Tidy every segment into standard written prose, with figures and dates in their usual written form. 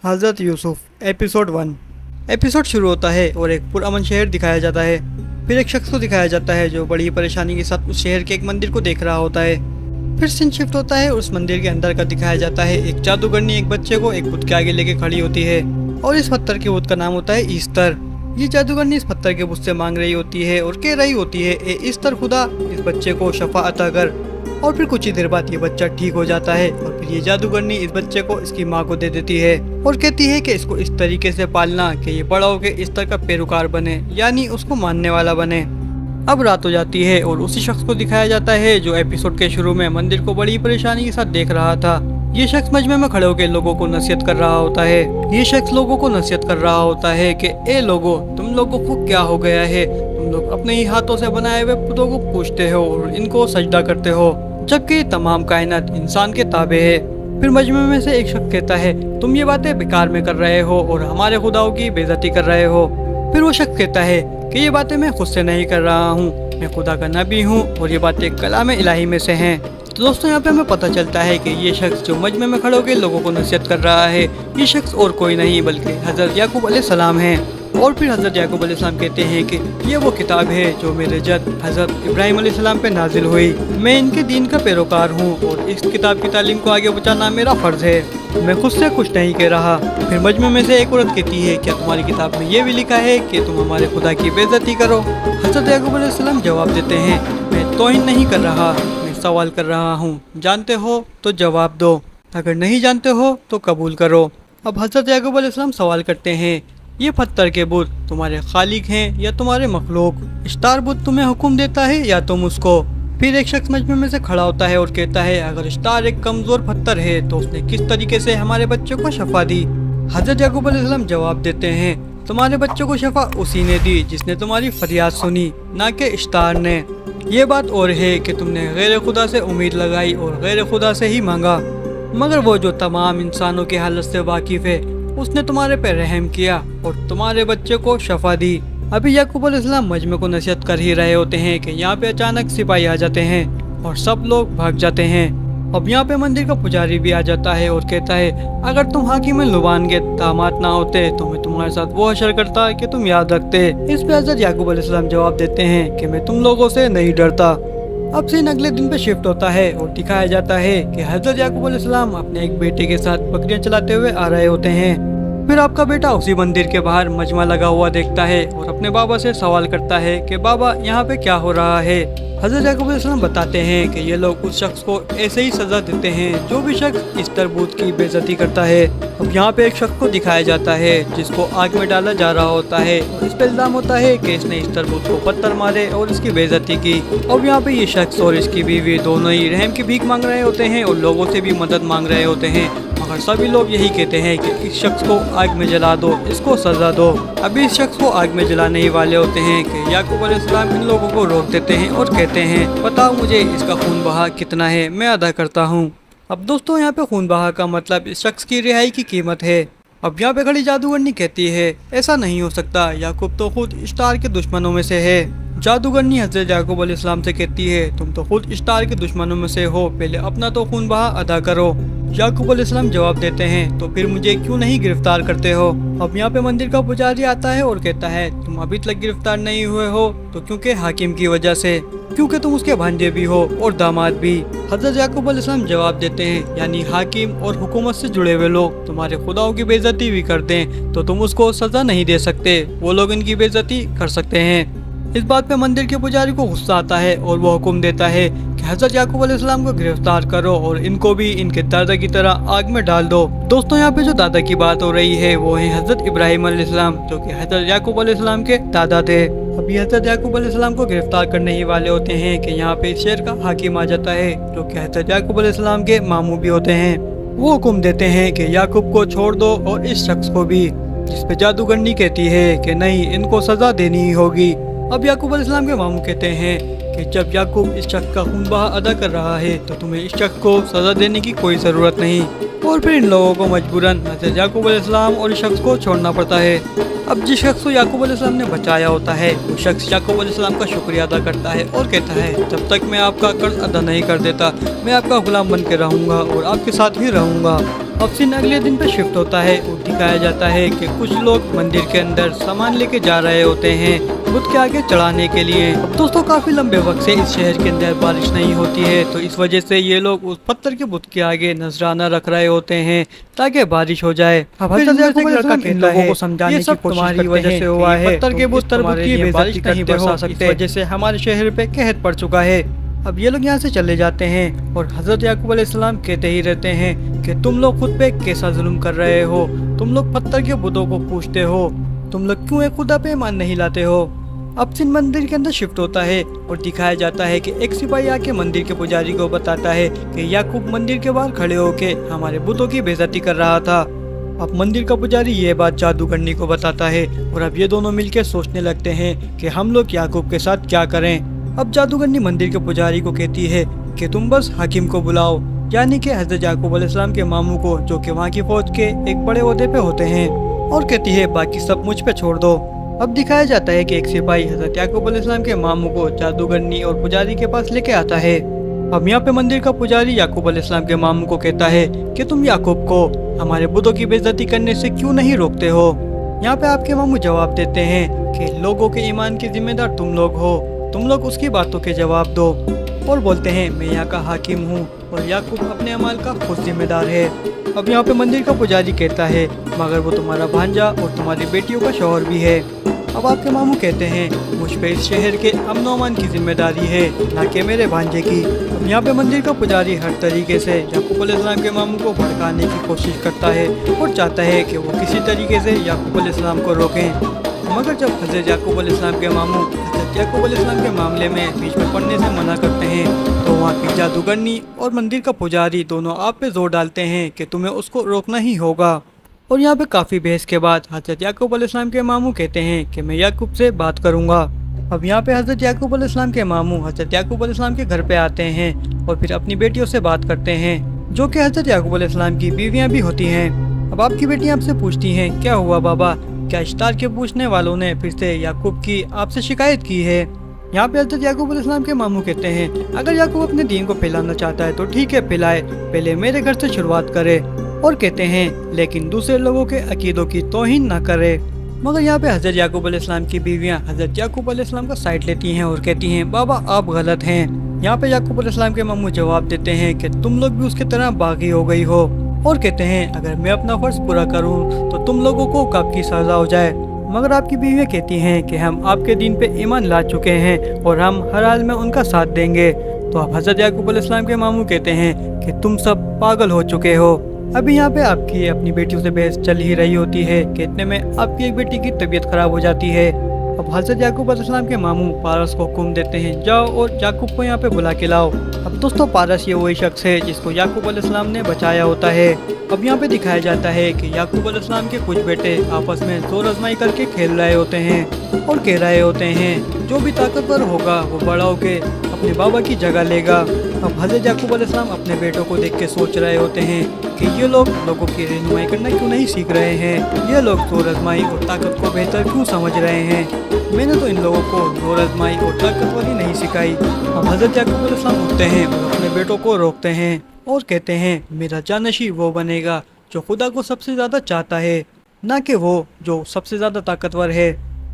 हज़रत Yusuf episode 1। Episode शुरू होता है और एक पुरअमन शहर दिखाया जाता है। फिर एक शख्स को दिखाया जाता है जो बड़ी परेशानी के साथ उस शहर के एक मंदिर को देख रहा होता है। फिर सीन शिफ्ट होता है और उस मंदिर के अंदर का दिखाया जाता है। एक जादूगरनी एक बच्चे को एक बुत के आगे लेके खड़ी होती है और इस पत्थर के बुत का नाम होता है ईस्टर। ये जादूगरनी इस पत्थर के बुत से मांग रही होती है और कह रही होती है, ए ईस्टर खुदा, इस बच्चे को शफा अता कर। और फिर कुछ ही देर बाद ये बच्चा ठीक हो जाता है और फिर ये जादूगरनी इस बच्चे को इसकी माँ को दे देती है और कहती है कि इसको इस तरीके से पालना कि ये बड़ा होकर इस तरह का पैरोकार बने, यानी उसको मानने वाला बने। अब रात हो जाती है और उसी शख्स को दिखाया जाता है जो एपिसोड के शुरू में मंदिर को बड़ी परेशानी के साथ देख रहा था। ये शख्स मजमे में खड़े होकर लोगों को नसीहत कर रहा होता है। ये शख्स लोगों को नसीहत कर रहा होता है कि ए लोगों, तुम लोगों को क्या हो गया है? तुम लोग अपने ही हाथों से बनाए हुए बुतों को पूजते हो और इनको सजदा करते हो, जबकि तमाम कायनात इंसान के ताबे है। फिर मजमे में से एक शख्स कहता है, तुम ये बातें बेकार में कर रहे हो और हमारे खुदाओं की बेइज्जती कर रहे हो। फिर वो शख्स कहता है कि ये बातें मैं खुद से नहीं कर रहा हूँ, मैं खुदा का नबी हूँ और ये बातें कलाम इलाही में से हैं। तो दोस्तों, यहाँ पे हमें पता चलता है कि ये शख्स जो मजमे में खड़े होकर लोगों को नसीहत कर रहा है, ये शख्स और कोई नहीं बल्कि हज़रत याकूब अलैहिस्सलाम हैं। और फिर हज़रत याकूब अलैहिस्सलाम कहते हैं कि ये वो किताब है जो मेरे जद हज़रत इब्राहिम अलैहिस्सलाम पे नाजिल हुई। मैं इनके दीन का पैरोकार हूँ और इस किताब की तालीम को आगे पहुँचाना मेरा फ़र्ज़ है। मैं खुद से कुछ नहीं कह रहा। फिर मजमे में से एक औरत कहती है, क्या तुम्हारी किताब में ये भी लिखा है कि तुम हमारे खुदा की बेइज्जती करो? हज़रत याकूब अलैहिस्सलाम जवाब देते हैं, मैं तौहीन नहीं कर रहा, मैं सवाल कर रहा हूँ। जानते हो तो जवाब दो, अगर नहीं जानते हो तो कबूल करो। अब हज़रत याकूब अलैहिस्सलाम सवाल करते हैं, ये पत्थर के बुत तुम्हारे खालिक हैं या तुम्हारे मखलूक? इश्तार बुत तुम्हें हुक्म देता है या तुम उसको? फिर एक शख्स मजमे में से खड़ा होता है और कहता है, अगर इश्तार एक कमज़ोर पत्थर है तो उसने किस तरीके से हमारे बच्चे को शफा दी? हज़रत याकूब अलैहिस्सलाम जवाब देते हैं, तुम्हारे बच्चे को शफा उसी ने दी जिसने तुम्हारी फरियाद सुनी, ना कि इश्तार ने। ये बात और है कि तुमने गैर खुदा से उम्मीद लगाई और गैर खुदा से ही मांगा, मगर वो जो तमाम इंसानों की हालत से वाकिफ़ है उसने तुम्हारे पे रहम किया और तुम्हारे बच्चे को शफा दी। अभी याकूब अलैहिस्सलाम मजमे को नसीहत कर ही रहे होते हैं कि यहाँ पे अचानक सिपाही आ जाते हैं और सब लोग भाग जाते हैं। अब यहाँ पे मंदिर का पुजारी भी आ जाता है और कहता है, अगर तुम हाकिम लुबान के दामाद ना होते तो मैं तुम्हारे साथ वो हशर करता कि तुम याद रखते। इस पे हज़रत याकूब अलैहिस्सलाम जवाब देते हैं कि मैं तुम लोगों से नहीं डरता। अब सीन अगले दिन पे शिफ्ट होता है और दिखाया जाता है कि हज़रत याकूब अलैहिस्सलाम अपने एक बेटे के साथ बकरियां चलाते हुए आ रहे होते हैं। फिर आपका बेटा उसी मंदिर के बाहर मजमा लगा हुआ देखता है और अपने बाबा से सवाल करता है कि बाबा, यहाँ पे क्या हो रहा है? हज़रत याकूब अलैहिस्सलाम बताते हैं कि ये लोग उस शख्स को ऐसे ही सज़ा देते हैं जो भी शख्स इस तरबूत की बेइज्जती करता है। अब यहाँ पे एक शख्स को दिखाया जाता है जिसको आग में डाला जा रहा होता है और इस पे इल्ज़ाम होता है कि इसने इस तरबूत को पत्थर मारे और इसकी बेइज्जती की। अब यहाँ पे ये शख्स और इसकी बीवी दोनों ही रहम की भीख मांग रहे होते हैं और लोगों से भी मदद मांग रहे होते हैं, मगर सभी लोग यही कहते हैं कि इस शख्स को आग में जला दो, इसको सज़ा दो। अभी इस शख्स को आग में जलाने ही वाले होते हैं कि याकूब अलैहिस्सलाम इन लोगों को रोक देते हैं और कहते हैं, बताओ मुझे इसका खून बहा कितना है, मैं अदा करता हूँ। अब दोस्तों, यहाँ पे खून बहा का मतलब इस शख्स की रिहाई की कीमत है। अब यहाँ पे खड़ी जादूगरनी कहती है, ऐसा नहीं हो सकता, याकूब तो खुद इश्तार के दुश्मनों में से है। जादूगरनी हज़रत याकूब अलैहिस्सलाम से कहती है, तुम तो खुद इश्तार के दुश्मनों में से हो, पहले अपना तो खून बहा अदा करो। याकूब अलैहिस्सलाम जवाब देते हैं, तो फिर मुझे क्यों नहीं गिरफ्तार करते हो? अब यहाँ पे मंदिर का पुजारी आता है और कहता है, तुम अभी तक गिरफ्तार नहीं हुए हो तो क्योंकि हाकिम की वजह से, क्योंकि तुम उसके भांजे भी हो और दामाद भी। हज़रत याकूब अलैहिस्सलाम जवाब देते हैं, यानी हाकिम और हुकूमत से जुड़े हुए लोग तुम्हारे खुदाओं की बेइज्जती भी कर दें तो तुम उसको सज़ा नहीं दे सकते, वो लोग इनकी बेइज्जती कर सकते हैं। इस बात पे मंदिर के पुजारी को गुस्सा आता है और वो हुक्म देता है कि हज़रत याकूब अलैहिस्सलाम को गिरफ्तार करो और इनको भी इनके दादा की तरह आग में डाल दो। दोस्तों, यहाँ पे जो दादा की बात हो रही है वो है हज़रत इब्राहिम अलैहिस्सलाम, जो कि हज़रत याकूब अलैहिस्सलाम के दादा थे। अभी हज़रत याकूब अलैहिस्सलाम को गिरफ्तार करने ही वाले होते हैं कि यहाँ पे इस शहर का हाकिम आ जाता है, जो कि हज़रत याकूब अलैहिस्सलाम के मामू भी होते हैं। वो हुक्म देते हैं कि याकूब को छोड़ दो और इस शख्स को भी, जिस पे जादूगरनी कहती है कि नहीं, इनको सज़ा देनी ही होगी। अब याकूब अलैहिस्सलाम के मामू कहते हैं कि जब याकूब इस शख्स का खून बहा अदा कर रहा है तो तुम्हें इस शख्स को सज़ा देने की कोई ज़रूरत नहीं। और फिर इन लोगों को मजबूरन हज़रत याकूब अलैहिस्सलाम और इस शख्स को छोड़ना पड़ता है। अब जिस शख्स को याकूब अलैहिस्सलाम ने बचाया होता है वो शख्स याकूब अलैहिस्सलाम का शुक्रिया अदा करता है और कहता है, जब तक मैं आपका कर्ज अदा नहीं कर देता मैं आपका गुलाम बन के रहूँगा और आपके साथ ही रहूँगा। अब सीन अगले दिन पे शिफ्ट होता है और दिखाया जाता है कि कुछ लोग मंदिर के अंदर सामान लेके जा रहे होते हैं बुत के आगे चढ़ाने के लिए। अब दोस्तों काफी लंबे वक्त से इस शहर के अंदर बारिश नहीं होती है, तो इस वजह से ये लोग उस पत्थर के बुत के आगे नजराना रख रहे होते हैं ताकि बारिश हो जाए। अब लड़का इन लोगों को समझाने की कोशिश तुम्हारी वजह से हुआ है, पत्थर के बुत की बारिश नहीं बरसा सकते, वजह से हमारे शहर पे कहर पड़ चुका है। अब ये लोग यहाँ से चले जाते हैं और हजरत याकूब अलैहिस्सलाम कहते ही रहते हैं कि तुम लोग खुद पे कैसा जुल्म कर रहे हो, तुम लोग पत्थर के बुतों को पूछते हो, तुम लोग क्यों एक खुदा पे ईमान नहीं लाते हो। अब सीन मंदिर के अंदर शिफ्ट होता है और दिखाया जाता है कि एक सिपाही आके मंदिर के पुजारी को बताता है कि याकूब मंदिर के बाहर खड़े होके हमारे बुतों की बेइज्जती कर रहा था। अब मंदिर का पुजारी ये बात जादूगरनी को बताता है और अब ये दोनों मिलकर सोचने लगते हैं कि हम लोग याकूब के साथ क्या करें। अब जादूगरनी मंदिर के पुजारी को कहती है कि तुम बस हाकिम को बुलाओ, यानी कि हजरत याकूब अलैहिस्सलाम के मामू को, जो कि वहाँ की फौज के एक बड़े ओहदे पे होते हैं, और कहती है बाकी सब मुझ पे छोड़ दो। अब दिखाया जाता है कि एक सिपाही हजरत याकूब अलैहिस्सलाम के मामू को जादूगरनी और पुजारी के पास लेके आता है। अब यहाँ पे मंदिर का पुजारी याकूब अलैहिस्सलाम के मामू को कहता है कि तुम याकूब को हमारे बुतों की बेइज्जती करने से क्यों नहीं रोकते हो। यहाँ पे आपके मामू जवाब देते हैं कि लोगों के ईमान के जिम्मेदार तुम लोग हो, तुम लोग उसकी बातों के जवाब दो, और बोलते हैं मैं यहाँ का हाकिम हूँ और याकूब अपने अमाल का खुद जिम्मेदार है। अब यहाँ पे मंदिर का पुजारी कहता है मगर वो तुम्हारा भांजा और तुम्हारी बेटियों का शौहर भी है। अब आपके मामू कहते हैं मुझ पे इस शहर के अमन व अमान की जिम्मेदारी है, ना कि मेरे भांजे की। अब यहाँ पे मंदिर का पुजारी हर तरीके से याकूब अलैहिस्सलाम के मामू को भड़काने की कोशिश करता है और चाहता है कि वो किसी तरीके से याकूब अलैहिस्सलाम को रोकें। मगर जब हजरत याकूब अलैहिस्सलाम के मामू हजरत याकूब अलैहिस्सलाम के मामले में बीच में पड़ने से मना करते हैं, तो वहाँ की जादूगरनी और मंदिर का पुजारी दोनों आप पे जोर डालते हैं कि तुम्हें उसको रोकना ही होगा। और यहाँ पे काफ़ी बहस के बाद हजरत याकूब अलैहिस्सलाम के मामू कहते हैं कि मैं याकूब से बात करूँगा। अब यहाँ पे हजरत याकूब अलैहिस्सलाम के मामू हजरत याकूब अलैहिस्सलाम के घर पे आते हैं और फिर अपनी बेटियों से बात करते हैं, जो कि हजरत याकूब अलैहिस्सलाम की बीवियाँ भी होती हैं। अब आपकी बेटियाँ आपसे पूछती हैं क्या हुआ बाबा, क्या इश्तार के पूछने वालों ने फिर से याकूब की आपसे शिकायत की है। यहाँ पे हजरत याकूब अलैहिस्सलाम के मामू कहते हैं अगर याकूब अपने दीन को फैलाना चाहता है तो ठीक है फैलाए, पहले मेरे घर से शुरुआत करे। और कहते हैं लेकिन दूसरे लोगों के अकीदों की तौहीन ना करे। मगर यहाँ पे हजरत याकूब अलैहिस्सलाम की बीवियाँ हजरत याकूब अलैहिस्सलाम का साइड लेती हैं और कहती हैं बाबा आप गलत हैं। यहाँ पे याकूब अलैहिस्सलाम के मामू जवाब देते हैं कि तुम लोग भी उसकी तरह बागी हो गई हो, और कहते हैं अगर मैं अपना फर्ज पूरा करूं तो तुम लोगों को कब की सजा हो जाए। मगर आपकी बीवियाँ कहती हैं कि हम आपके दीन पे ईमान ला चुके हैं और हम हर हाल में उनका साथ देंगे। तो अब हजरत याकूब अलैहिस्सलाम के मामू कहते हैं कि तुम सब पागल हो चुके हो। अभी यहाँ पे आपकी अपनी बेटियों से बहस चल ही रही होती है कि इतने में आपकी एक बेटी की तबीयत खराब हो जाती है। अब हजरत याकूब अलैहिस्सलाम के मामू पारस को हुक्म देते हैं जाओ और याकूब को यहाँ पे बुला के लाओ। अब दोस्तों पारस ये वही शख्स है जिसको याकूब अलैहिस्सलाम ने बचाया होता है। अब यहाँ पे दिखाया जाता है कि याकूब अलैहिस्सलाम के कुछ बेटे आपस में जोर आजमाई करके खेल रहे होते हैं और कह रहे होते हैं जो भी ताकतवर होगा वो बड़ा होके अपने बाबा की जगह लेगा। अब हजरत याकूब अलैहिस्सलाम अपने बेटों को देख के सोच रहे होते हैं कि ये लोग लोगों की रहनुमाई करना क्यों नहीं सीख रहे हैं, ये लोग जोर आजमाई और ताकत को बेहतर क्यों समझ रहे हैं। मैंने तो इन लोगों को जोर आजमाई और ताकतवर ही नहीं सिखाई। अब हजरत याकूब अलैहिस्सलाम उठते हैं और अपने बेटों को रोकते हैं और कहते हैं मेरा जानशी वो बनेगा जो खुदा को सबसे ज़्यादा चाहता है, ना कि वो जो सबसे ज़्यादा ताकतवर है।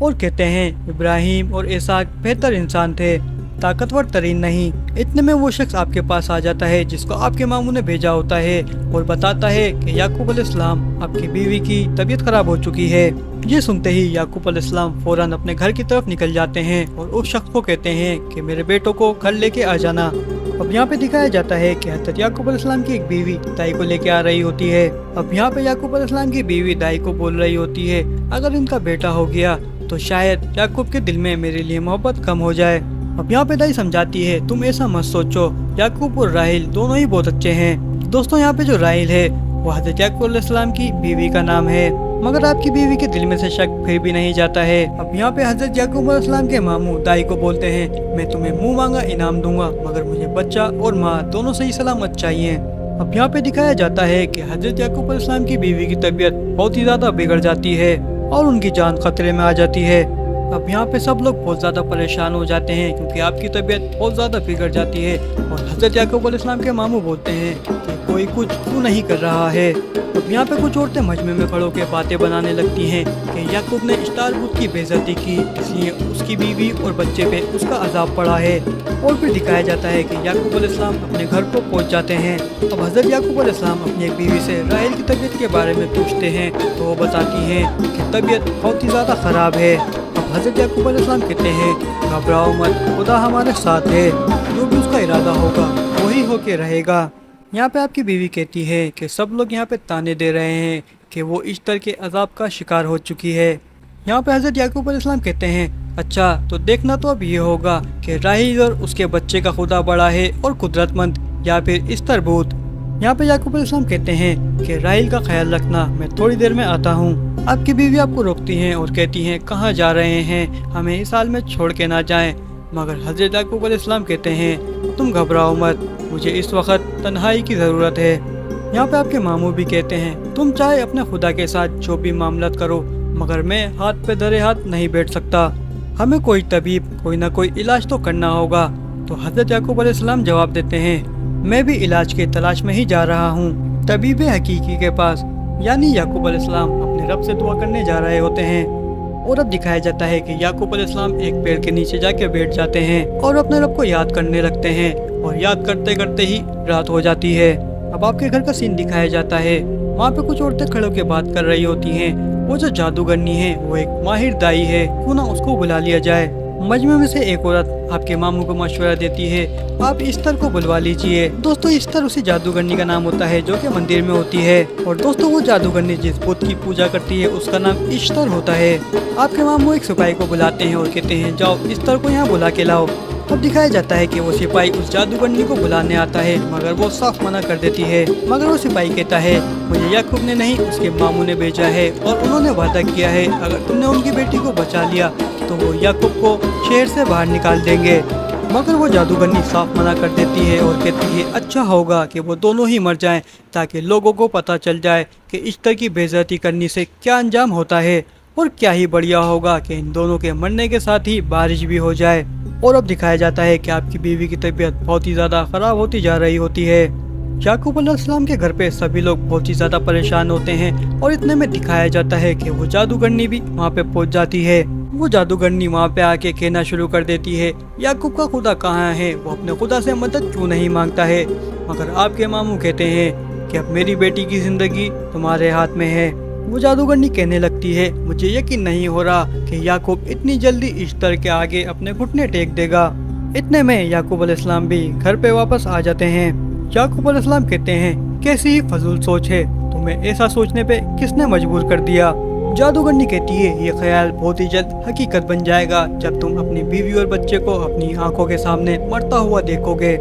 और कहते हैं इब्राहिम और इसहाक बेहतर इंसान थे, ताकतवर तरीन नहीं। इतने में वो शख्स आपके पास आ जाता है जिसको आपके मामू ने भेजा होता है और बताता है कि याकूब अलैहिस्सलाम आपकी बीवी की तबीयत खराब हो चुकी है। ये सुनते ही याकूब अलैहिस्सलाम फौरन अपने घर की तरफ निकल जाते हैं और उस शख्स को कहते हैं कि मेरे बेटों को घर लेके आ जाना। अब यहाँ पे दिखाया जाता है कि हज़रत याकूब अलैहिस्सलाम की एक बीवी दाई को लेके आ रही होती है। अब यहाँ पे याकूब अलैहिस्सलाम की बीवी दाई को बोल रही होती है अगर इनका बेटा हो गया तो शायद याकूब के दिल में मेरे लिए मोहब्बत कम हो जाए। अब यहाँ पे दाई समझाती है तुम ऐसा मत सोचो, याकूब और राहिल दोनों ही बहुत अच्छे हैं। दोस्तों यहाँ पे जो राहिल है वो हज़रत याकूब अलैहिस्सलाम की बीवी का नाम है, मगर आपकी बीवी के दिल में से शक फिर भी नहीं जाता है। अब यहाँ पे हज़रत याकूब अलैहिस्सलाम के मामू दाई को बोलते हैं मैं तुम्हें मुँह मांगा इनाम दूंगा, मगर मुझे बच्चा और माँ दोनों सही सलामत चाहिए। अब यहाँ पे दिखाया जाता है कि हज़रत याकूब अलैहिस्सलाम की बीवी की तबीयत बहुत ही ज़्यादा बिगड़ जाती है और उनकी जान खतरे में आ जाती है। अब यहाँ पे सब लोग बहुत ज़्यादा परेशान हो जाते हैं क्योंकि आपकी तबीयत बहुत ज़्यादा बिगड़ जाती है। और हज़रत याकूब अलैहिस्सलाम के मामू बोलते हैं कि कोई कुछ क्यों नहीं कर रहा है। अब यहाँ पे कुछ औरतें मजमे में खड़ो के बातें बनाने लगती हैं कि याकूब ने स्टार बुत की बेइज्जती की, इसलिए उसकी बीवी और बच्चे पे उसका अजाब पड़ा है। और फिर दिखाया जाता है कि याकूब अलैहिस्सलाम अपने घर को पहुँच जाते हैं। अब हज़रत याकूब अलैहिस्सलाम अपनी एक बीवी से राहेल की तबीयत के बारे में पूछते हैं तो वो बताती हैं कि तबीयत बहुत ही ज़्यादा ख़राब है। अब हज़रत याकूब अलैहिस्सलाम कहते हैं घबराओ मत, खुदा हमारे साथ है, जो भी उसका इरादा होगा वही होके रहेगा। यहाँ पे आपकी बीवी कहती है कि सब लोग यहाँ पे ताने दे रहे हैं कि वो इस तरह के अजाब का शिकार हो चुकी है। यहाँ पे हज़रत याकूब अलैहिस्सलाम कहते हैं अच्छा तो देखना तो अब ये होगा कि राहील और उसके बच्चे का खुदा बड़ा है और कुदरतमंद या फिर इस तरबूत। यहाँ पे याकूब अलैहिस्सलाम कहते हैं कि राहील का ख्याल रखना, मैं थोड़ी देर में आता हूँ। आपकी बीवी आपको रोकती हैं और कहती हैं कहाँ जा रहे हैं, हमें इस हाल में छोड़ के ना जाएं। मगर हज़रत याकूब अलैहिस्सलाम कहते हैं तुम घबराओ मत, मुझे इस वक्त तन्हाई की ज़रूरत है। यहाँ पे आपके मामू भी कहते हैं तुम चाहे अपने खुदा के साथ जो भी मामलत करो, मगर मैं हाथ पे धरे हाथ नहीं बैठ सकता, हमें कोई तबीब कोई ना कोई इलाज तो करना होगा। तो हज़रत याकूब अलैहिस्सलाम जवाब देते हैं मैं भी इलाज की तलाश में ही जा रहा हूँ, तबीब हकीकी के पास। यानी याकूब अलैहिस्सलाम अपने रब से दुआ करने जा रहे होते हैं। और अब दिखाया जाता है कि याकूब अलैहिस्सलाम एक पेड़ के नीचे जाके बैठ जाते हैं और अपने रब को याद करने लगते हैं। और याद करते करते ही रात हो जाती है। अब आपके घर का सीन दिखाया जाता है। वहाँ पे कुछ औरतें खड़े होकर बात कर रही होती हैं। वो जो जादूगरनी है वो एक माहिर दाई है, क्यों ना उसको बुला लिया जाए। मजमे में से एक औरत आपके मामू को मशवरा देती है आप इस्तर को बुलवा लीजिए। दोस्तों इस्तर उसी जादूगरनी का नाम होता है जो कि मंदिर में होती है। और दोस्तों वो जादूगरनी जिस बुत की पूजा करती है उसका नाम इस्तर होता है। आपके मामू एक सिपाही को बुलाते हैं और कहते हैं जाओ इस्तर को यहाँ बुला के लाओ। अब दिखाया जाता है कि वो सिपाही उस जादूगरनी को बुलाने आता है, मगर वो साफ मना कर देती है। मगर वो सिपाही कहता है मुझे याकूब ने नहीं उसके मामू ने भेजा है और उन्होंने वादा किया है अगर तुमने उनकी बेटी को बचा लिया तो वो याकूब को शहर से बाहर निकाल देंगे। मगर वो जादूगरनी साफ मना कर देती है और कहती है अच्छा होगा कि वो दोनों ही मर जाएं ताकि लोगों को पता चल जाए कि इस तरह की बेइज्जती करने से क्या अंजाम होता है। और क्या ही बढ़िया होगा कि इन दोनों के मरने के साथ ही बारिश भी हो जाए। और अब दिखाया जाता है कि आपकी बीवी की तबीयत बहुत ही ज़्यादा ख़राब होती जा रही होती है। याकूब अलैहिस्सलाम के घर पे सभी लोग बहुत ही ज़्यादा परेशान होते हैं और इतने में दिखाया जाता है कि वो जादूगरनी भी वहाँ पे पहुँच जाती है। वो जादूगरनी वहाँ पे आके कहना शुरू कर देती है याकूब का खुदा कहाँ है, वो अपने खुदा से मदद क्यों नहीं मांगता है। मगर आपके मामू कहते हैं कि अब मेरी बेटी की ज़िंदगी तुम्हारे हाथ में है। वो जादूगरनी कहने लगती है मुझे यकीन नहीं हो रहा कि याकूब इतनी जल्दी इश्तर के आगे अपने घुटने टेक देगा। इतने में याकूब अलैहिस्सलाम भी घर पे वापस आ जाते हैं। याकूब अलैहिस्सलाम कहते हैं कैसी ही फजूल सोच है, तुम्हें ऐसा सोचने पे किसने मजबूर कर दिया। जादूगरनी कहती है ये ख्याल बहुत ही जल्द हकीकत बन जाएगा जब तुम अपनी बीवी और बच्चे को अपनी आंखों के सामने मरता हुआ देखोगे।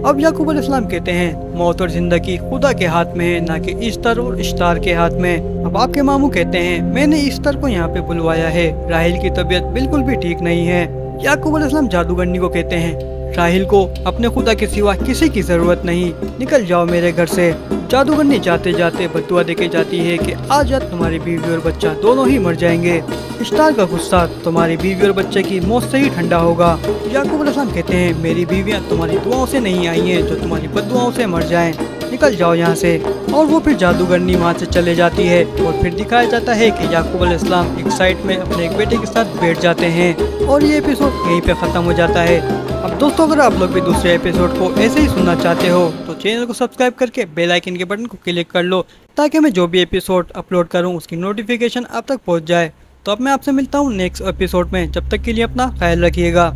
अब याकूब अलैहिस्सलाम कहते हैं मौत और जिंदगी खुदा के हाथ में है, ना कि इस्तर और इश्तार के हाथ में। अब आपके मामू कहते हैं मैंने इस्तर को यहाँ पे बुलवाया है, राहिल की तबीयत बिल्कुल भी ठीक नहीं है। याकूब अलैहिस्सलाम जादूगरनी को कहते हैं राहिल को अपने खुदा के सिवा किसी की जरूरत नहीं, निकल जाओ मेरे घर से। जादूगरनी जाते जाते बदुआ देके जाती है कि आज रात तुम्हारी बीवी और बच्चा दोनों ही मर जाएंगे। इश्तार का गुस्सा तुम्हारी बीवी और बच्चे की मौत से ही ठंडा होगा। याकूब अलैहिस्सलाम कहते हैं मेरी बीवियां तुम्हारी दुआओं से नहीं आई हैं जो तुम्हारी बददुआओं से मर जाएं, निकल जाओ यहाँ से। और वो फिर जादूगरनी वहाँ से चले जाती है। और फिर दिखाया जाता है कि याकूब अलैहिस्सलाम एक साइड में अपने एक बेटे के साथ बैठ जाते हैं और ये एपिसोड यहीं पे ख़त्म हो जाता है। अब दोस्तों अगर आप लोग भी दूसरे एपिसोड को ऐसे ही सुनना चाहते हो तो चैनल को सब्सक्राइब करके बेल आइकन के बटन को क्लिक कर लो ताकि मैं जो भी एपिसोड अपलोड करूं उसकी नोटिफिकेशन आप तक पहुंच जाए। तो अब मैं आपसे मिलता हूं नेक्स्ट एपिसोड में, जब तक के लिए अपना ख्याल रखिएगा।